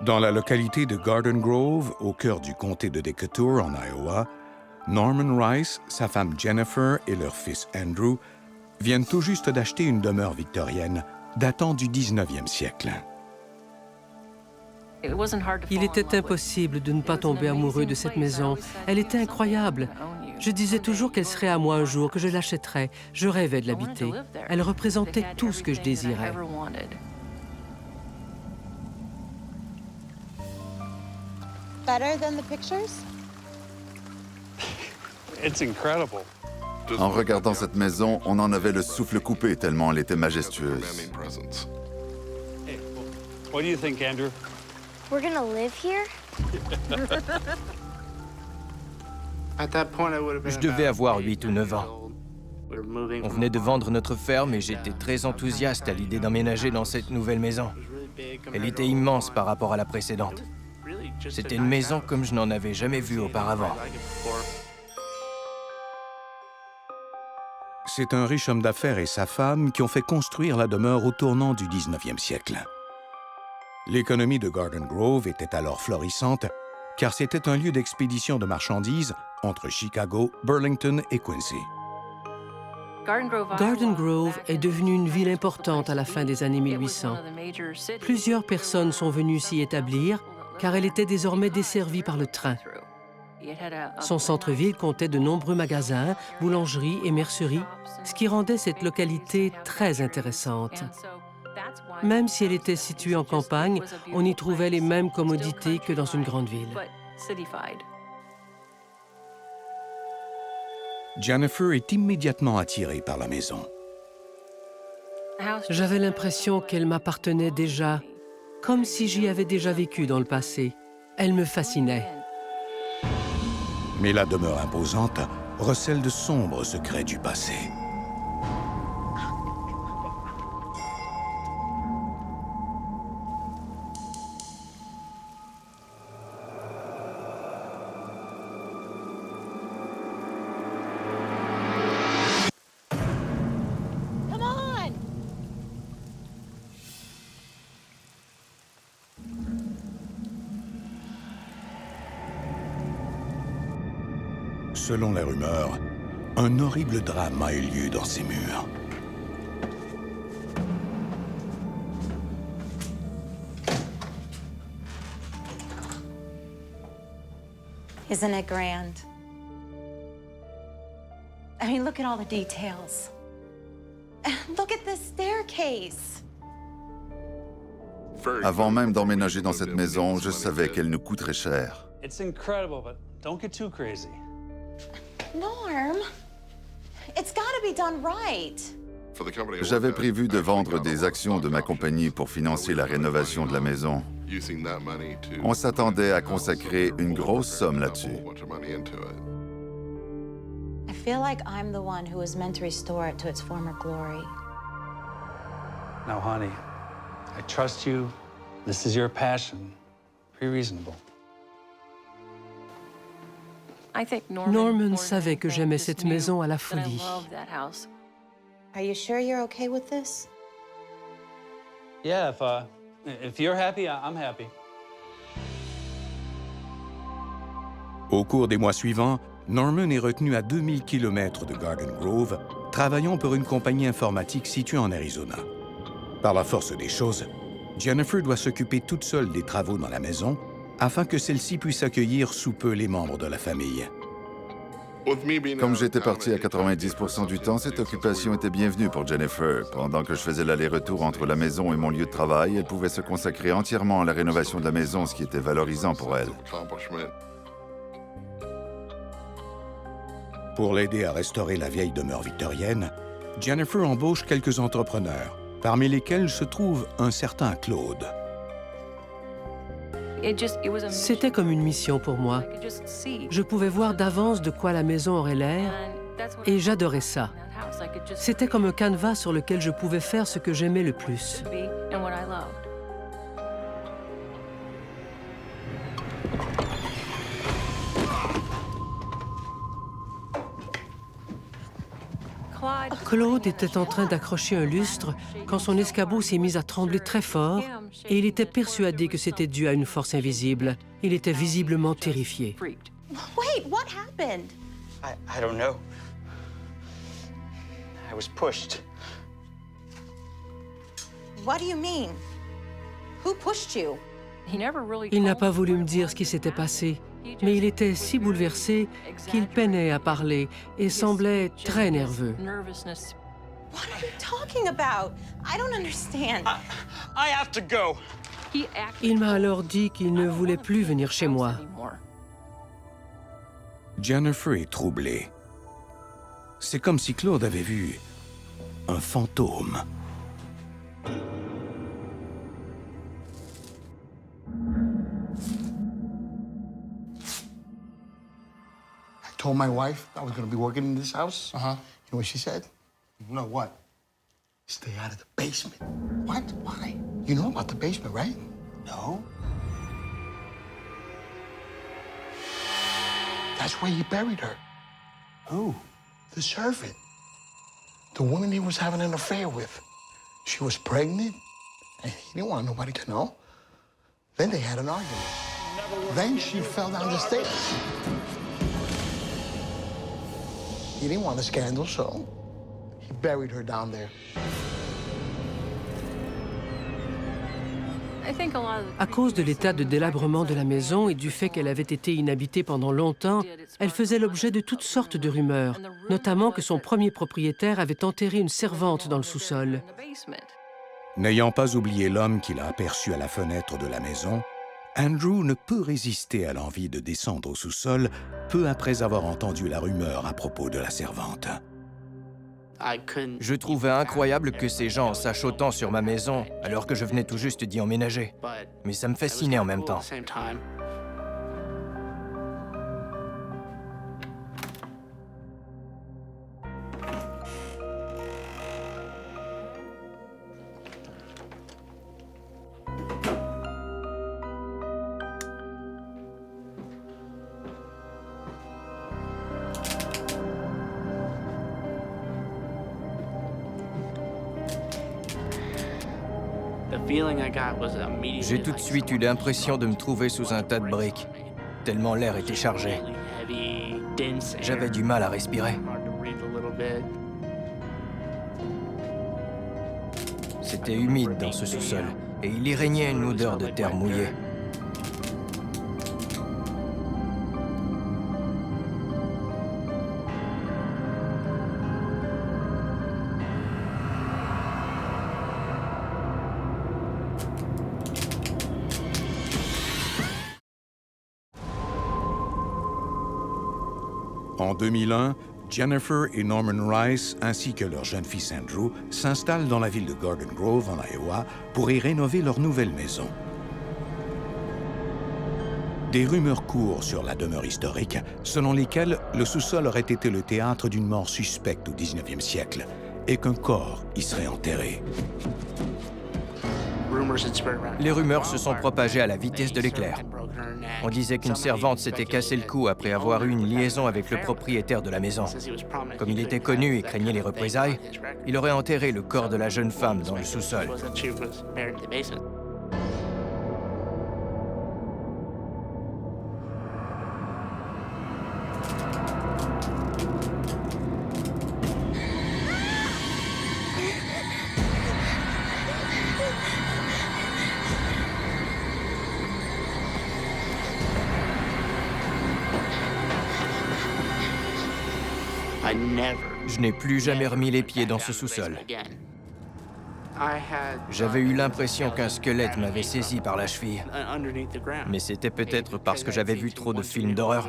Dans la localité de Garden Grove, au cœur du comté de Decatur, en Iowa, Norman Rice, sa femme Jennifer et leur fils Andrew viennent tout juste d'acheter une demeure victorienne datant du 19e siècle. Il était impossible de ne pas tomber amoureux de cette maison. Elle était incroyable. Je disais toujours qu'elle serait à moi un jour, que je l'achèterais. Je rêvais de l'habiter. Elle représentait tout ce que je désirais. Better than the pictures? It's incredible. En regardant cette maison, on en avait le souffle coupé tellement elle était majestueuse. Hey, what do you think, Andrew? We're gonna live here? Je devais avoir 8 ou 9 ans. On venait de vendre notre ferme et j'étais très enthousiaste à l'idée d'emménager dans cette nouvelle maison. Elle était immense par rapport à la précédente. C'était une maison comme je n'en avais jamais vue auparavant. C'est un riche homme d'affaires et sa femme qui ont fait construire la demeure au tournant du 19e siècle. L'économie de Garden Grove était alors florissante, car c'était un lieu d'expédition de marchandises entre Chicago, Burlington et Quincy. Garden Grove est devenue une ville importante à la fin des années 1800. Plusieurs personnes sont venues s'y établir, car elle était désormais desservie par le train. Son centre-ville comptait de nombreux magasins, boulangeries et merceries, ce qui rendait cette localité très intéressante. Même si elle était située en campagne, on y trouvait les mêmes commodités que dans une grande ville. Jennifer est immédiatement attirée par la maison. J'avais l'impression qu'elle m'appartenait déjà, comme si j'y avais déjà vécu dans le passé. Elle me fascinait. Mais la demeure imposante recèle de sombres secrets du passé. Come on! Selon les rumeurs, un horrible drame a eu lieu dans ces murs. Isn't it grand? I mean, look at all the details. Look at this staircase. Avant même d'emménager dans cette maison, je savais qu'elle nous coûterait cher. It's incredible, but don't get too crazy. Norm, it's gotta be done right. J'avais prévu de vendre des actions de ma compagnie pour financer la rénovation de la maison. On s'attendait à consacrer une grosse somme là-dessus. I feel like I'm the one who was meant to restore it to its former glory. Now, honey, I trust you. This is your passion. Pretty reasonable. Norman savait que j'aimais cette maison à la folie. Are you sure you're okay with this? Yeah, if you're happy, I'm happy. Au cours des mois suivants, Norman est retenu à 2000 km de Garden Grove, travaillant pour une compagnie informatique située en Arizona. Par la force des choses, Jennifer doit s'occuper toute seule des travaux dans la maison afin que celle-ci puisse accueillir sous peu les membres de la famille. Comme j'étais parti à 90% du temps, cette occupation était bienvenue pour Jennifer. Pendant que je faisais l'aller-retour entre la maison et mon lieu de travail, elle pouvait se consacrer entièrement à la rénovation de la maison, ce qui était valorisant pour elle. Pour l'aider à restaurer la vieille demeure victorienne, Jennifer embauche quelques entrepreneurs, parmi lesquels se trouve un certain Claude. C'était comme une mission pour moi. Je pouvais voir d'avance de quoi la maison aurait l'air et j'adorais ça. C'était comme un canevas sur lequel je pouvais faire ce que j'aimais le plus. Claude était en train d'accrocher un lustre quand son escabeau s'est mis à trembler très fort et il était persuadé que c'était dû à une force invisible. Il était visiblement terrifié. Wait, what happened? I don't know. I was pushed. What do you mean? Who pushed you? Il n'a pas voulu me dire ce qui s'était passé, mais il était si bouleversé qu'il peinait à parler et semblait très nerveux. What are you talking about? I don't understand. I have to go. Il m'a alors dit qu'il ne voulait plus venir chez moi. Jennifer est troublée. C'est comme si Claude avait vu un fantôme. I told my wife I was going to be working in this house. Uh-huh. You know what she said? You know what? Stay out of the basement. What? Why? You know about the basement, right? No. That's where he buried her. Who? The servant. The woman he was having an affair with. She was pregnant, and he didn't want nobody to know. Then they had an argument. Then she fell down the stairs. He didn't want a scandal, so he buried her down there. À cause de l'état de délabrement de la maison et du fait qu'elle avait été inhabitée pendant longtemps, elle faisait l'objet de toutes sortes de rumeurs, notamment que son premier propriétaire avait enterré une servante dans le sous-sol. N'ayant pas oublié l'homme qu'il a aperçu à la fenêtre de la maison, Andrew ne peut résister à l'envie de descendre au sous-sol peu après avoir entendu la rumeur à propos de la servante. Je trouvais incroyable que ces gens sachent autant sur ma maison alors que je venais tout juste d'y emménager. Mais ça me fascinait en même temps. J'ai tout de suite eu l'impression de me trouver sous un tas de briques, tellement l'air était chargé. J'avais du mal à respirer. C'était humide dans ce sous-sol, et il y régnait une odeur de terre mouillée. En 2001, Jennifer et Norman Rice, ainsi que leur jeune fils Andrew, s'installent dans la ville de Garden Grove, en Iowa, pour y rénover leur nouvelle maison. Des rumeurs courent sur la demeure historique, selon lesquelles le sous-sol aurait été le théâtre d'une mort suspecte au 19e siècle et qu'un corps y serait enterré. Les rumeurs se sont propagées à la vitesse de l'éclair. On disait qu'une servante s'était cassé le cou après avoir eu une liaison avec le propriétaire de la maison. Comme il était connu et craignait les représailles, il aurait enterré le corps de la jeune femme dans le sous-sol. Je n'ai plus jamais remis les pieds dans ce sous-sol. J'avais eu l'impression qu'un squelette m'avait saisi par la cheville. Mais c'était peut-être parce que j'avais vu trop de films d'horreur.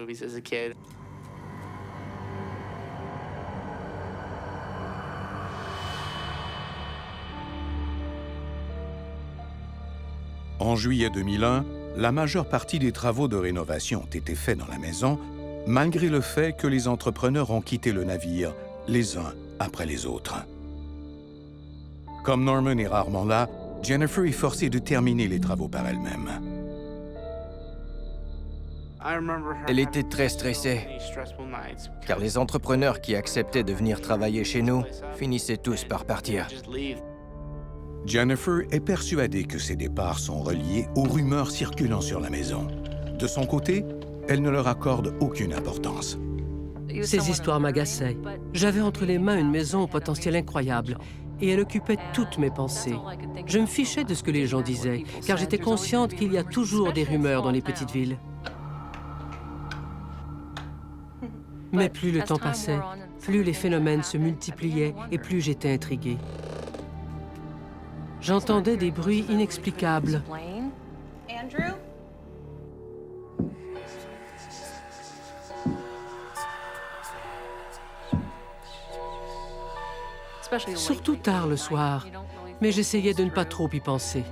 En juillet 2001, la majeure partie des travaux de rénovation ont été faits dans la maison, malgré le fait que les entrepreneurs ont quitté le navire les uns après les autres. Comme Norman est rarement là, Jennifer est forcée de terminer les travaux par elle-même. Elle était très stressée, car les entrepreneurs qui acceptaient de venir travailler chez nous finissaient tous par partir. Jennifer est persuadée que ces départs sont reliés aux rumeurs circulant sur la maison. De son côté, elle ne leur accorde aucune importance. Ces histoires m'agaçaient. J'avais entre les mains une maison au potentiel incroyable et elle occupait toutes mes pensées. Je me fichais de ce que les gens disaient, car j'étais consciente qu'il y a toujours des rumeurs dans les petites villes. Mais plus le temps passait, plus les phénomènes se multipliaient et plus j'étais intriguée. J'entendais des bruits inexplicables. Andrew? Surtout tard le soir, mais j'essayais de ne pas trop y penser.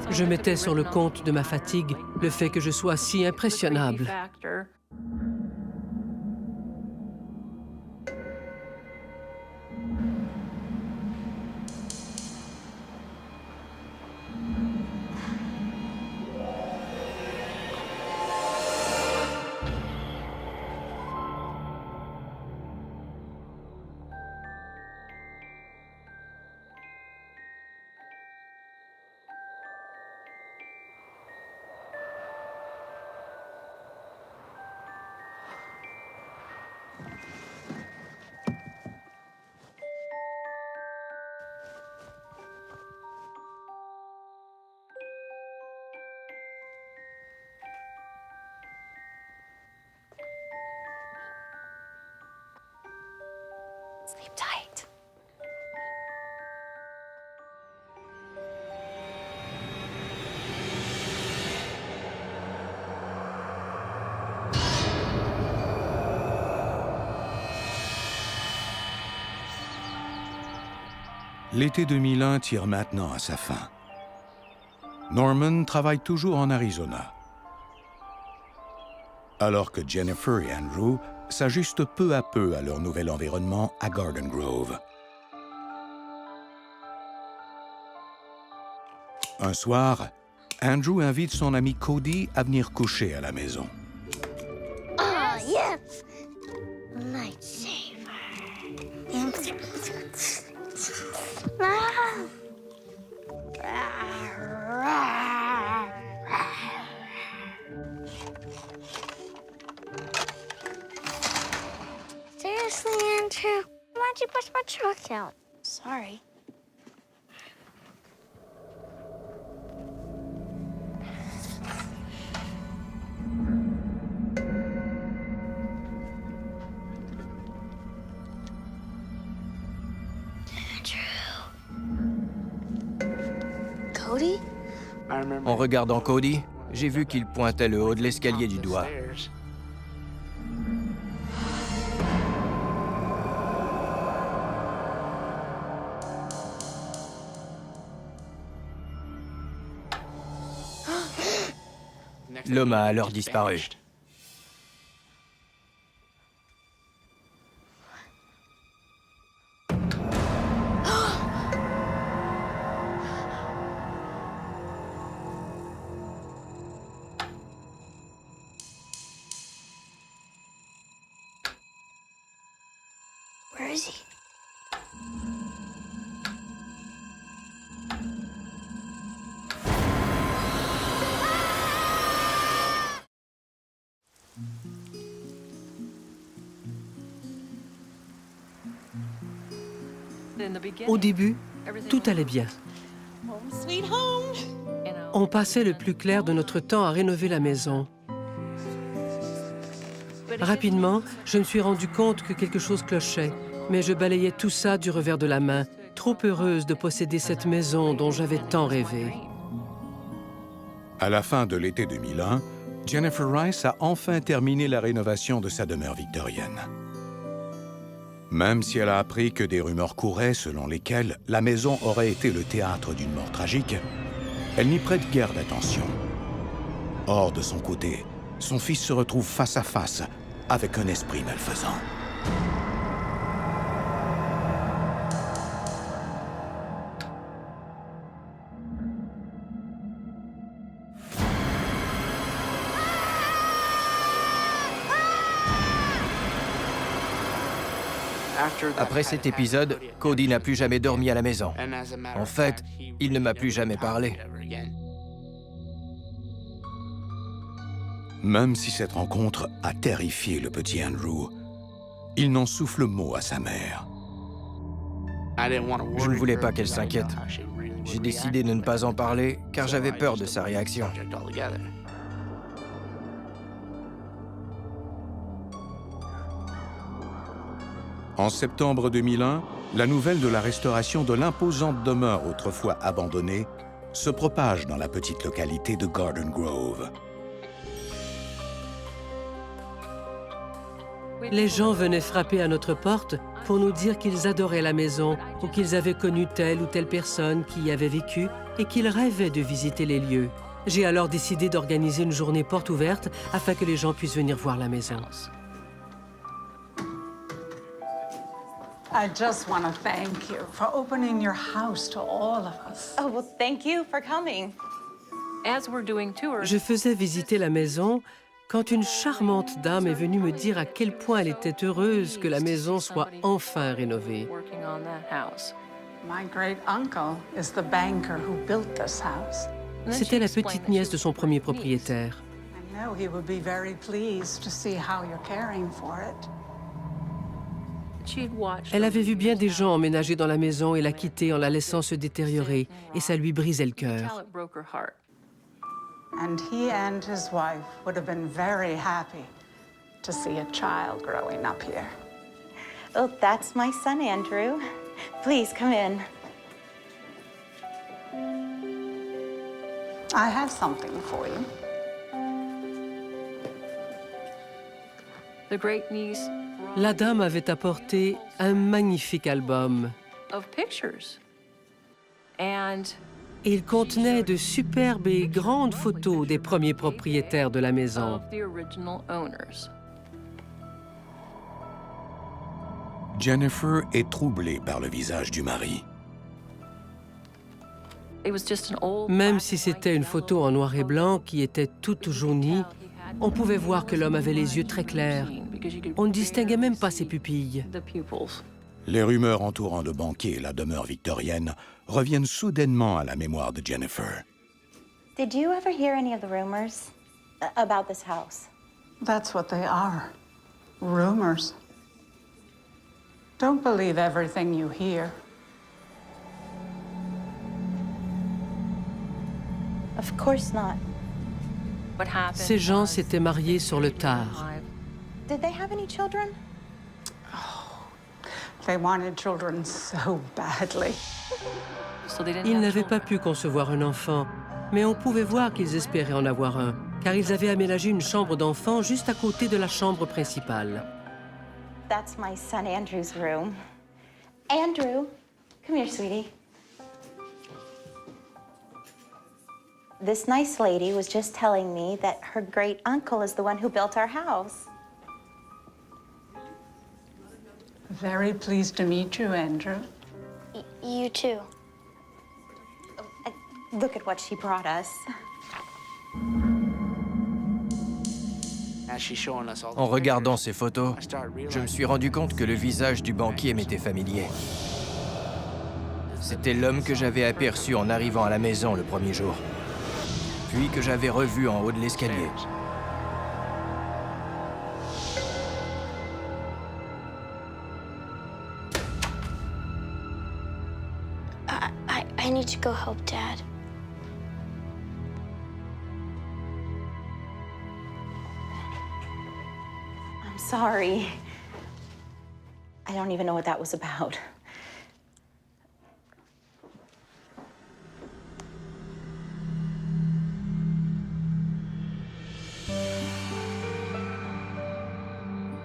Je mettais sur le compte de ma fatigue le fait que je sois si impressionnable. Sleep tight. L'été 2001 tire maintenant à sa fin. Norman travaille toujours en Arizona, alors que Jennifer et Andrew s'ajustent peu à peu à leur nouvel environnement à Garden Grove. Un soir, Andrew invite son ami Cody à venir coucher à la maison. Ah, yes! Lightsaber. Seriously, Andrew? Why'd you push my truck out? Sorry. Cody? En regardant Cody, j'ai vu qu'il pointait le haut de l'escalier du doigt. L'homme a alors disparu. Where is he? Au début, tout allait bien. Home sweet home. On passait le plus clair de notre temps à rénover la maison. Rapidement, je me suis rendu compte que quelque chose clochait, mais je balayais tout ça du revers de la main, trop heureuse de posséder cette maison dont j'avais tant rêvé. À la fin de l'été 2001, Jennifer Rice a enfin terminé la rénovation de sa demeure victorienne. Même si elle a appris que des rumeurs couraient selon lesquelles la maison aurait été le théâtre d'une mort tragique, elle n'y prête guère d'attention. Or, de son côté, son fils se retrouve face à face avec un esprit malfaisant. Après cet épisode, Cody n'a plus jamais dormi à la maison. En fait, il ne m'a plus jamais parlé. Même si cette rencontre a terrifié le petit Andrew, il n'en souffle mot à sa mère. Je ne voulais pas qu'elle s'inquiète. J'ai décidé de ne pas en parler car j'avais peur de sa réaction. En septembre 2001, la nouvelle de la restauration de l'imposante demeure autrefois abandonnée se propage dans la petite localité de Garden Grove. Les gens venaient frapper à notre porte pour nous dire qu'ils adoraient la maison ou qu'ils avaient connu telle ou telle personne qui y avait vécu et qu'ils rêvaient de visiter les lieux. J'ai alors décidé d'organiser une journée porte ouverte afin que les gens puissent venir voir la maison. I just want to thank you for opening your house to all of us. Oh, well, thank you for coming. Je faisais visiter la maison quand une charmante dame est venue me dire à quel point elle était heureuse que la maison soit enfin rénovée. My great uncle is the banker who built this house. C'était la petite nièce de son premier propriétaire. I know he would be very pleased to see how you're caring for it. Elle avait vu bien des gens emménager dans la maison et la quitter en la laissant se détériorer, et ça lui brisait le cœur. And he and his wife would have been very happy to see a child growing up here. Oh, that's my son, Andrew. Please come in. I have something for you. La dame avait apporté un magnifique album. Il contenait de superbes et grandes photos des premiers propriétaires de la maison. Jennifer est troublée par le visage du mari. Même si c'était une photo en noir et blanc qui était toute jaunie, on pouvait voir que l'homme avait les yeux très clairs. On ne distinguait même pas ses pupilles. Les rumeurs entourant le banquier et la demeure victorienne reviennent soudainement à la mémoire de Jennifer. Did you ever hear any of the rumors about this house? That's what they are. Rumors. Don't believe everything you hear. Of course not. Ces gens s'étaient mariés sur le tard. Did they have any children? They wanted children so badly. Ils n'avaient pas pu concevoir un enfant, mais on pouvait voir qu'ils espéraient en avoir un, car ils avaient aménagé une chambre d'enfant juste à côté de la chambre principale. That's my son Andrew's room. Andrew, come here, sweetie. This nice lady was just telling me that her great uncle is the one who built our house. Very pleased to meet you, Andrew. You too. Look at what she brought us. En regardant ces photos, je me suis rendu compte que le visage du banquier m'était familier. C'était l'homme que j'avais aperçu en arrivant à la maison le premier jour, puis que j'avais revu en haut de l'escalier. I need to go help Dad. I'm sorry. I don't even know what that was about.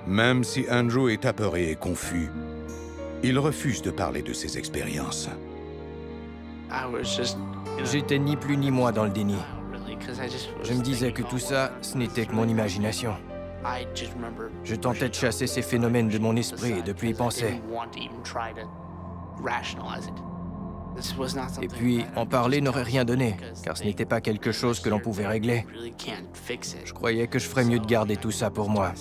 Même si Andrew est apeuré et confus, il refuse de parler de ses expériences. J'étais ni plus ni moins dans le déni. Je me disais que tout ça, ce n'était que mon imagination. Je tentais de chasser ces phénomènes de mon esprit et de plus y penser. Et puis, en parler n'aurait rien donné, car ce n'était pas quelque chose que l'on pouvait régler. Je croyais que je ferais mieux de garder tout ça pour moi.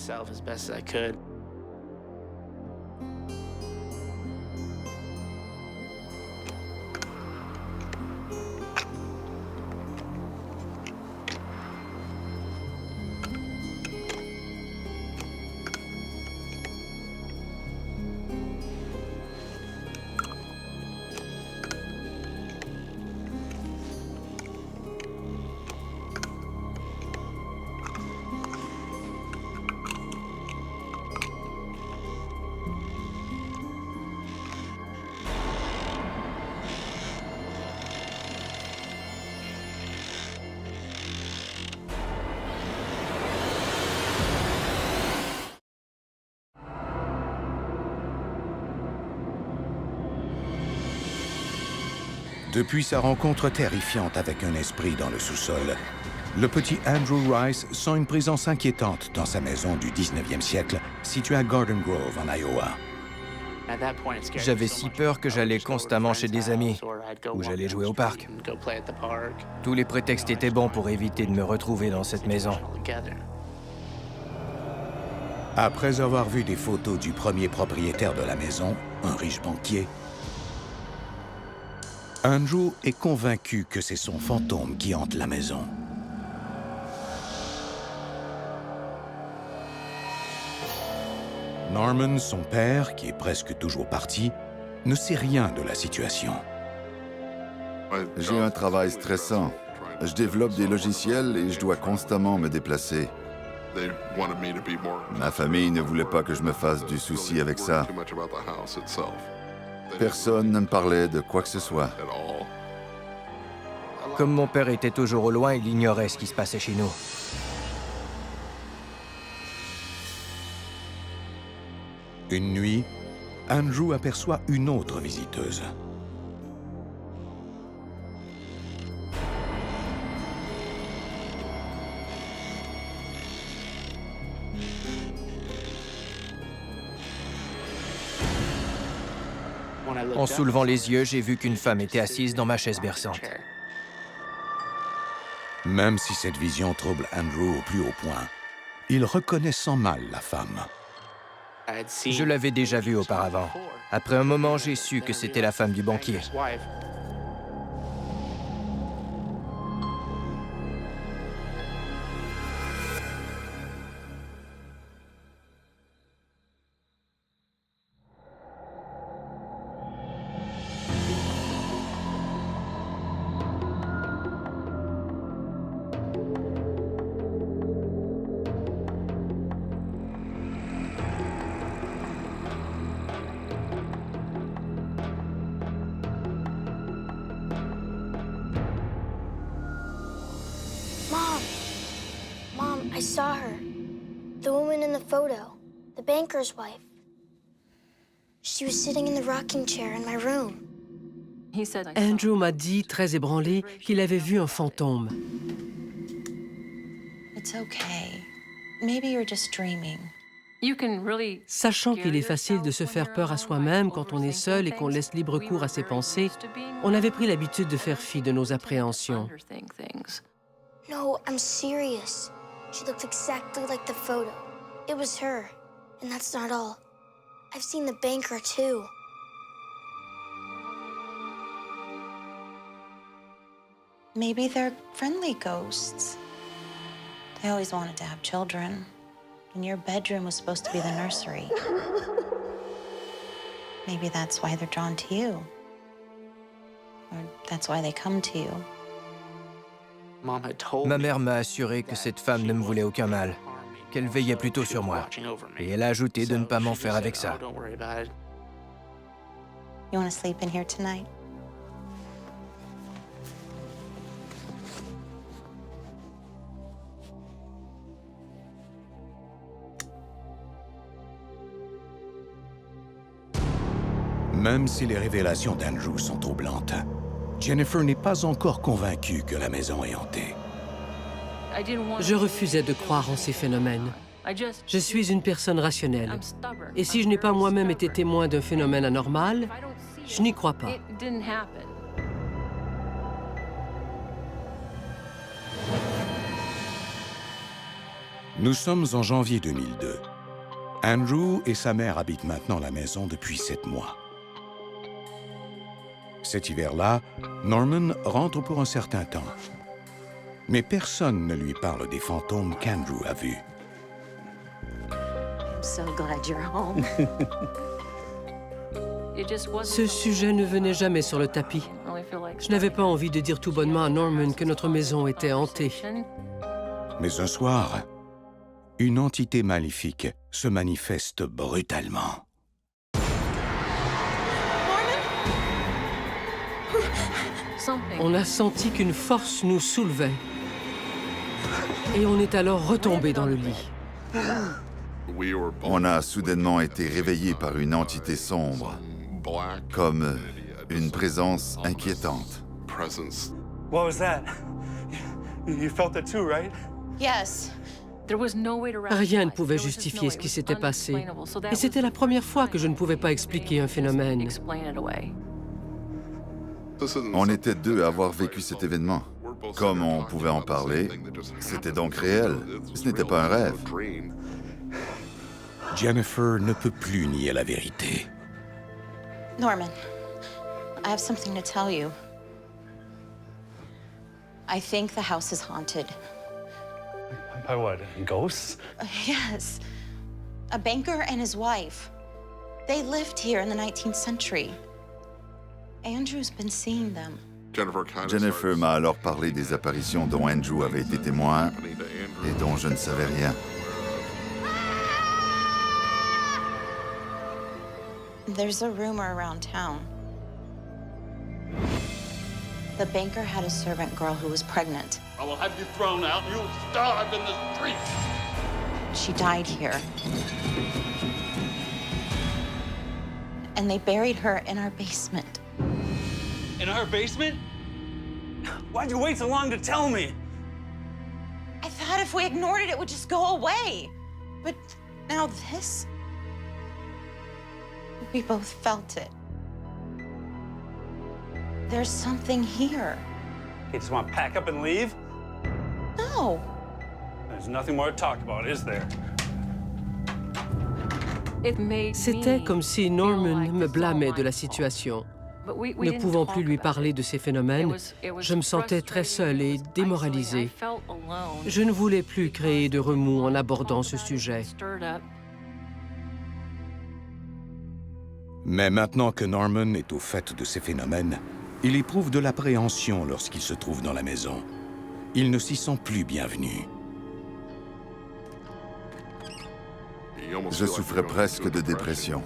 Depuis sa rencontre terrifiante avec un esprit dans le sous-sol, le petit Andrew Rice sent une présence inquiétante dans sa maison du 19e siècle, située à Garden Grove, en Iowa. J'avais si peur que j'allais constamment chez des amis, ou j'allais jouer au parc. Tous les prétextes étaient bons pour éviter de me retrouver dans cette maison. Après avoir vu des photos du premier propriétaire de la maison, un riche banquier, Andrew est convaincu que c'est son fantôme qui hante la maison. Norman, son père, qui est presque toujours parti, ne sait rien de la situation. J'ai un travail stressant. Je développe des logiciels et je dois constamment me déplacer. Ma famille ne voulait pas que je me fasse du souci avec ça. Personne ne me parlait de quoi que ce soit. Comme mon père était toujours au loin, il ignorait ce qui se passait chez nous. Une nuit, Andrew aperçoit une autre visiteuse. En soulevant les yeux, j'ai vu qu'une femme était assise dans ma chaise berçante. Même si cette vision trouble Andrew au plus haut point, il reconnaît sans mal la femme. Je l'avais déjà vue auparavant. Après un moment, j'ai su que c'était la femme du banquier. Mom, I saw her. The woman in the photo. The banker's wife. She was sitting in the rocking chair in my room. Andrew m'a dit, très ébranlé, qu'il avait vu un fantôme. It's okay. Maybe you're just dreaming. Sachant qu'il est facile de se faire peur à soi-même quand on est seul et qu'on laisse libre cours à ses pensées, on avait pris l'habitude de faire fi de nos appréhensions. No, I'm serious. She looked exactly like the photo. It was her. And that's not all. I've seen the banker, too. Maybe they're friendly ghosts. They always wanted to have children. And your bedroom was supposed to be the nursery. Maybe that's why they're drawn to you. Or that's why they come to you. Ma mère m'a assuré que cette femme ne me voulait aucun mal, qu'elle veillait plutôt sur moi. Et elle a ajouté de ne pas m'en faire avec ça. You want to sleep in here tonight? Même si les révélations d'Andrew sont troublantes, Jennifer n'est pas encore convaincue que la maison est hantée. Je refusais de croire en ces phénomènes. Je suis une personne rationnelle. Et si je n'ai pas moi-même été témoin d'un phénomène anormal, je n'y crois pas. Nous sommes en janvier 2002. Andrew et sa mère habitent maintenant la maison depuis 7 mois. Cet hiver-là, Norman rentre pour un certain temps. Mais personne ne lui parle des fantômes qu'Andrew a vus. I'm so glad you're home. Ce sujet ne venait jamais sur le tapis. Je n'avais pas envie de dire tout bonnement à Norman que notre maison était hantée. Mais un soir, une entité maléfique se manifeste brutalement. On a senti qu'une force nous soulevait. Et on est alors retombé dans le lit. On a soudainement été réveillés par une entité sombre, comme une présence inquiétante. What was that? You felt it too, right? Yes. Rien ne pouvait justifier ce qui s'était passé. Et c'était la première fois que je ne pouvais pas expliquer un phénomène. On était deux à avoir vécu cet événement. Comme on pouvait en parler, c'était donc réel. Ce n'était pas un rêve. Jennifer ne peut plus nier la vérité. Norman, I have something to tell you. I think the house is haunted. By what? Ghosts? Yes. A banker and his wife. They lived here in the 19th century. Andrew's been seeing them. Jennifer m'a alors parlé des apparitions dont Andrew avait été témoin et dont je ne savais rien. There's a rumor around town. The banker had a servant girl who was pregnant. I will have you thrown out and you'll starve in the streets. She died here. And they buried her in our basement. In our basement? Why'd you wait so long to tell me? I thought if we ignored it, it would just go away. But now this... We both felt it. There's something here. You just want to pack up and leave? No. There's nothing more to talk about, is there? C'était comme si Norman me blâmait de la situation. Ne pouvant plus lui parler de ces phénomènes, je me sentais très seule et démoralisée. Je ne voulais plus créer de remous en abordant ce sujet. Mais maintenant que Norman est au fait de ces phénomènes, il éprouve de l'appréhension lorsqu'il se trouve dans la maison. Il ne s'y sent plus bienvenu. Je souffrais presque de dépression.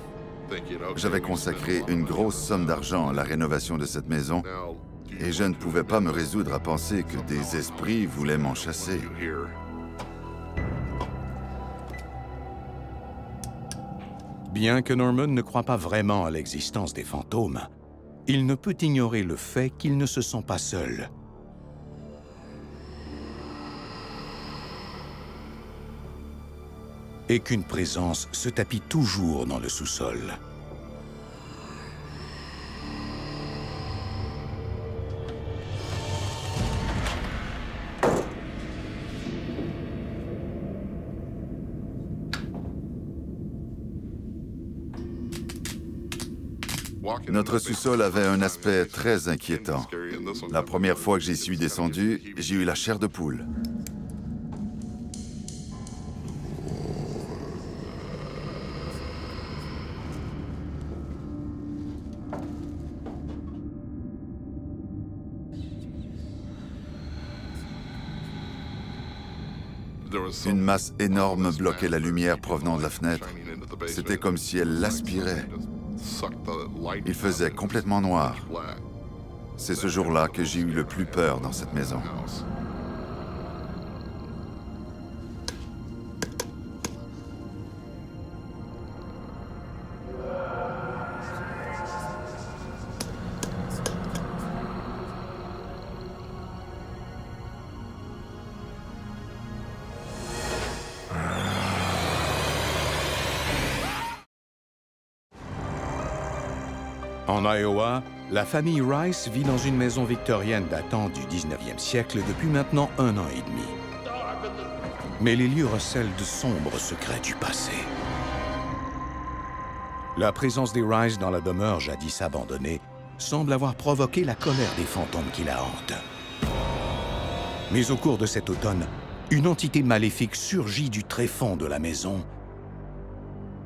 J'avais consacré une grosse somme d'argent à la rénovation de cette maison et je ne pouvais pas me résoudre à penser que des esprits voulaient m'en chasser. Bien que Norman ne croit pas vraiment à l'existence des fantômes, il ne peut ignorer le fait qu'il ne se sent pas seul. Et qu'une présence se tapit toujours dans le sous-sol. Notre sous-sol avait un aspect très inquiétant. La première fois que j'y suis descendu, j'ai eu la chair de poule. Une masse énorme bloquait la lumière provenant de la fenêtre. C'était comme si elle l'aspirait. Il faisait complètement noir. C'est ce jour-là que j'ai eu le plus peur dans cette maison. En Iowa, la famille Rice vit dans une maison victorienne datant du 19e siècle depuis maintenant 1 an et demi. Mais les lieux recèlent de sombres secrets du passé. La présence des Rice dans la demeure jadis abandonnée semble avoir provoqué la colère des fantômes qui la hantent. Mais au cours de cet automne, une entité maléfique surgit du tréfonds de la maison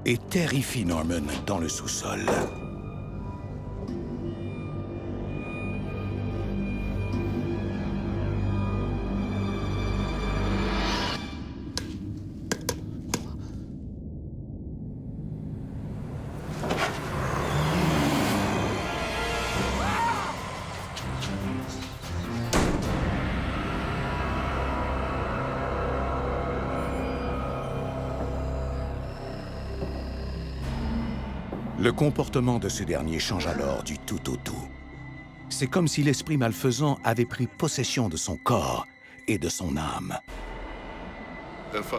et terrifie Norman dans le sous-sol. Le comportement de ce dernier change alors du tout au tout. C'est comme si l'esprit malfaisant avait pris possession de son corps et de son âme.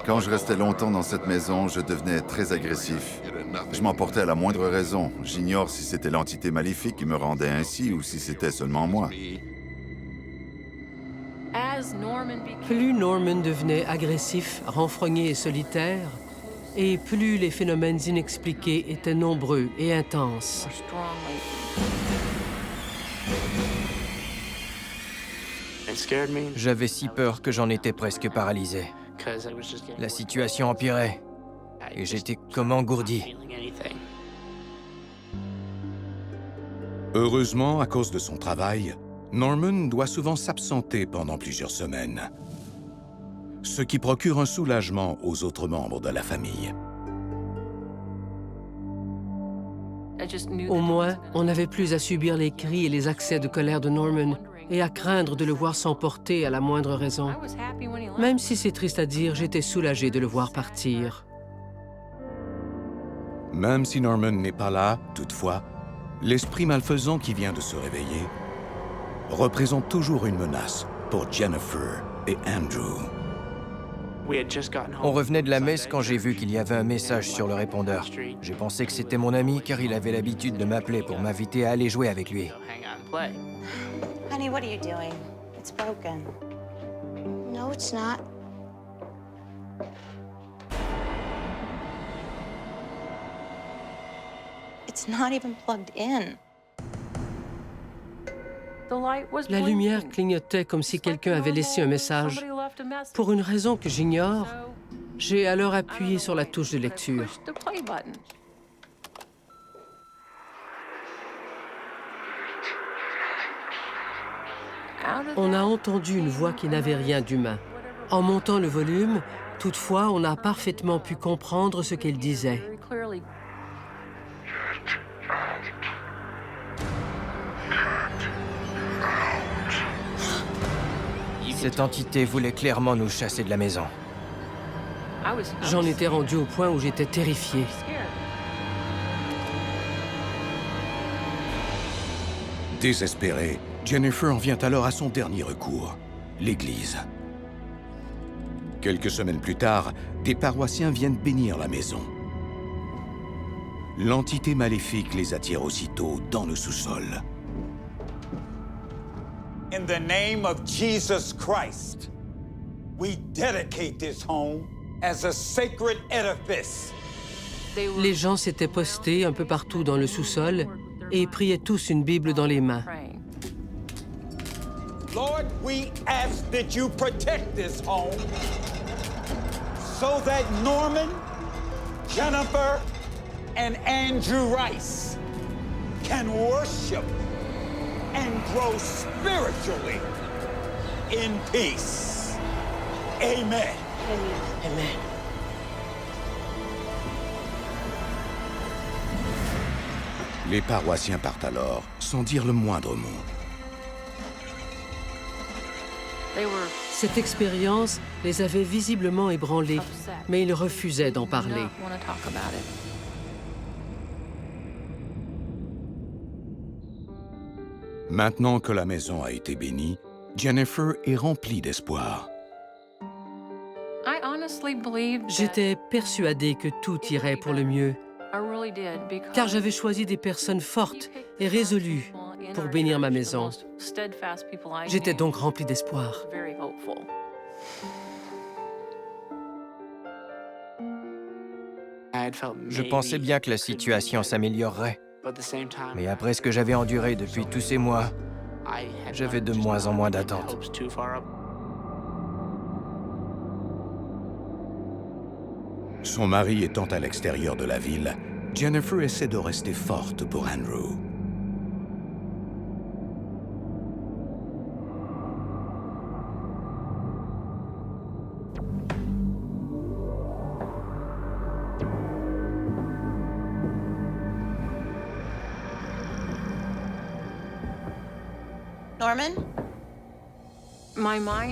Quand je restais longtemps dans cette maison, je devenais très agressif. Je m'emportais à la moindre raison. J'ignore si c'était l'entité maléfique qui me rendait ainsi ou si c'était seulement moi. Plus Norman devenait agressif, renfrogné et solitaire, et plus les phénomènes inexpliqués étaient nombreux et intenses. J'avais si peur que j'en étais presque paralysé. La situation empirait, et j'étais comme engourdi. Heureusement, à cause de son travail, Norman doit souvent s'absenter pendant plusieurs semaines, ce qui procure un soulagement aux autres membres de la famille. Au moins, on n'avait plus à subir les cris et les accès de colère de Norman et à craindre de le voir s'emporter à la moindre raison. Même si c'est triste à dire, j'étais soulagée de le voir partir. Même si Norman n'est pas là, toutefois, l'esprit malfaisant qui vient de se réveiller représente toujours une menace pour Jennifer et Andrew. On revenait de la messe quand j'ai vu qu'il y avait un message sur le répondeur. J'ai pensé que c'était mon ami car il avait l'habitude de m'appeler pour m'inviter à aller jouer avec lui. Honey, what are you doing? It's broken. No, it's not. It's not even plugged in. La lumière clignotait comme si quelqu'un avait laissé un message. Pour une raison que j'ignore, j'ai alors appuyé sur la touche de lecture. On a entendu une voix qui n'avait rien d'humain. En montant le volume, toutefois, on a parfaitement pu comprendre ce qu'elle disait. Cette entité voulait clairement nous chasser de la maison. J'en étais rendu au point où j'étais terrifiée. Désespérée, Jennifer en vient alors à son dernier recours, l'Église. Quelques semaines plus tard, des paroissiens viennent bénir la maison. L'entité maléfique les attire aussitôt dans le sous-sol. In the name of Jesus Christ, we dedicate this home as a sacred edifice. Les gens s'étaient postés un peu partout dans le sous-sol et priaient tous une Bible dans les mains. Lord, we ask that you protect this home so that Norman, Jennifer, and Andrew Rice can worship and grow spiritually in peace. Amen. Amen. Les paroissiens partent alors, sans dire le moindre mot. Cette expérience les avait visiblement ébranlés, mais ils refusaient d'en parler. Maintenant que la maison a été bénie, Jennifer est remplie d'espoir. J'étais persuadée que tout irait pour le mieux, car j'avais choisi des personnes fortes et résolues pour bénir ma maison. J'étais donc remplie d'espoir. Je pensais bien que la situation s'améliorerait. Mais après ce que j'avais enduré depuis tous ces mois, j'avais de moins en moins d'attentes. Son mari étant à l'extérieur de la ville, Jennifer essaie de rester forte pour Andrew. Norman?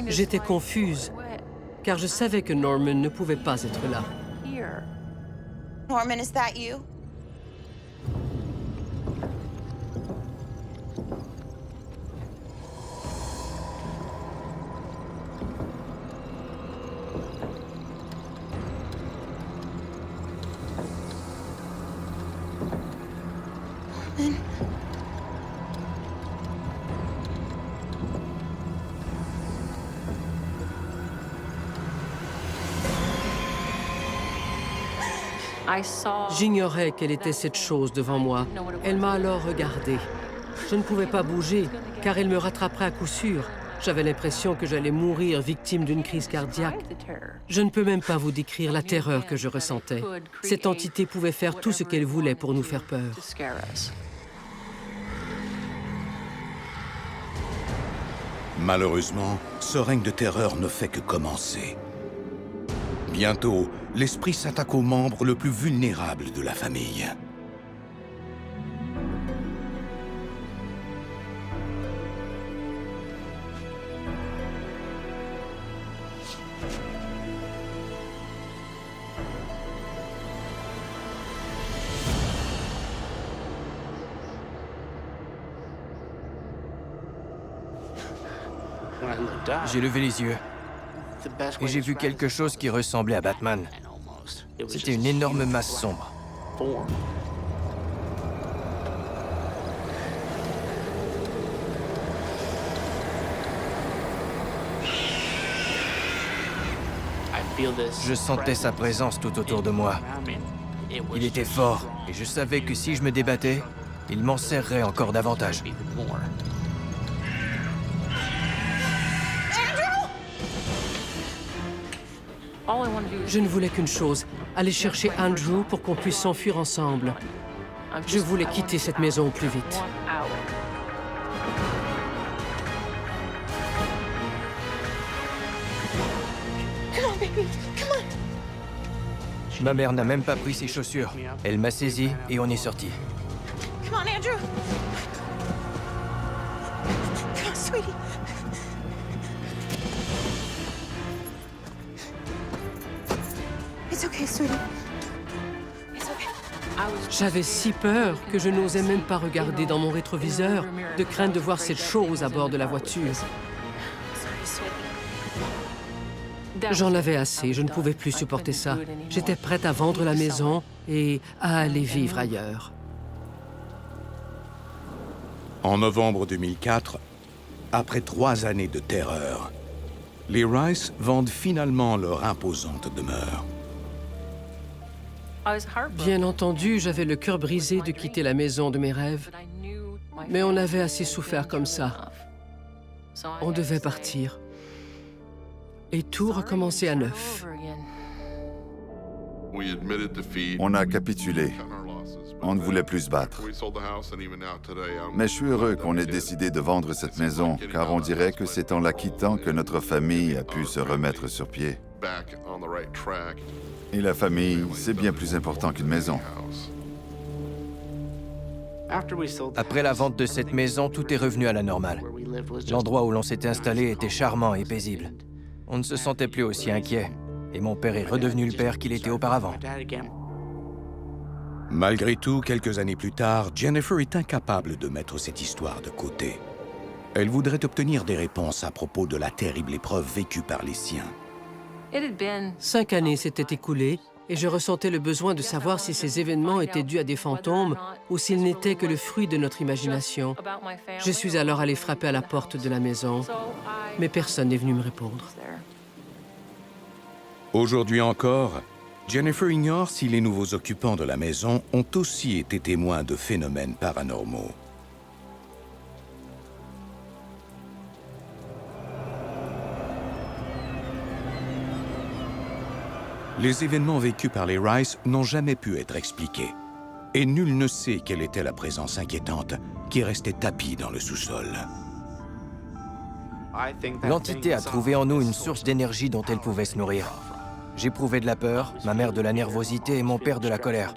J'étais confuse, car je savais que Norman ne pouvait pas être là. Norman, is that you? J'ignorais quelle était cette chose devant moi. Elle m'a alors regardé. Je ne pouvais pas bouger, car elle me rattraperait à coup sûr. J'avais l'impression que j'allais mourir victime d'une crise cardiaque. Je ne peux même pas vous décrire la terreur que je ressentais. Cette entité pouvait faire tout ce qu'elle voulait pour nous faire peur. Malheureusement, ce règne de terreur ne fait que commencer. Bientôt, l'esprit s'attaque au membre le plus vulnérable de la famille. J'ai levé les yeux et j'ai vu quelque chose qui ressemblait à Batman. C'était une énorme masse sombre. Je sentais sa présence tout autour de moi. Il était fort et je savais que si je me débattais, il m'en serrerait encore davantage. Je ne voulais qu'une chose, aller chercher Andrew pour qu'on puisse s'enfuir ensemble. Je voulais quitter cette maison au plus vite. Ma mère n'a même pas pris ses chaussures. Elle m'a saisi et on est sorti. Come on, Andrew. Come on, sweetie. It's okay, sweetie. It's okay. J'avais si peur que je n'osais même pas regarder dans mon rétroviseur, de crainte de voir cette chose à bord de la voiture. J'en avais assez, je ne pouvais plus supporter ça. J'étais prête à vendre la maison et à aller vivre ailleurs. En novembre 2004, après 3 années de terreur, les Rice vendent finalement leur imposante demeure. Bien entendu, j'avais le cœur brisé de quitter la maison de mes rêves, mais on avait assez souffert comme ça. On devait partir. Et tout recommencer à neuf. On a capitulé. On ne voulait plus se battre. Mais je suis heureux qu'on ait décidé de vendre cette maison, car on dirait que c'est en la quittant que notre famille a pu se remettre sur pied. Et la famille, c'est bien plus important qu'une maison. Après la vente de cette maison, tout est revenu à la normale. L'endroit où l'on s'était installé était charmant et paisible. On ne se sentait plus aussi inquiet, et mon père est redevenu le père qu'il était auparavant. Malgré tout, quelques années plus tard, Jennifer est incapable de mettre cette histoire de côté. Elle voudrait obtenir des réponses à propos de la terrible épreuve vécue par les siens. 5 années s'étaient écoulées et je ressentais le besoin de savoir si ces événements étaient dus à des fantômes ou s'ils n'étaient que le fruit de notre imagination. Je suis alors allé frapper à la porte de la maison, mais personne n'est venu me répondre. Aujourd'hui encore, Jennifer ignore si les nouveaux occupants de la maison ont aussi été témoins de phénomènes paranormaux. Les événements vécus par les Rice n'ont jamais pu être expliqués. Et nul ne sait quelle était la présence inquiétante qui restait tapie dans le sous-sol. L'entité a trouvé en nous une source d'énergie dont elle pouvait se nourrir. J'éprouvais de la peur, ma mère de la nervosité et mon père de la colère.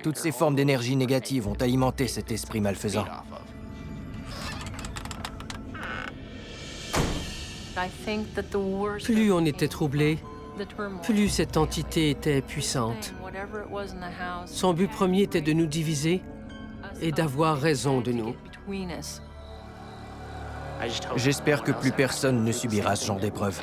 Toutes ces formes d'énergie négative ont alimenté cet esprit malfaisant. Plus on était troublé, plus cette entité était puissante. Son but premier était de nous diviser et d'avoir raison de nous. J'espère que plus personne ne subira ce genre d'épreuve.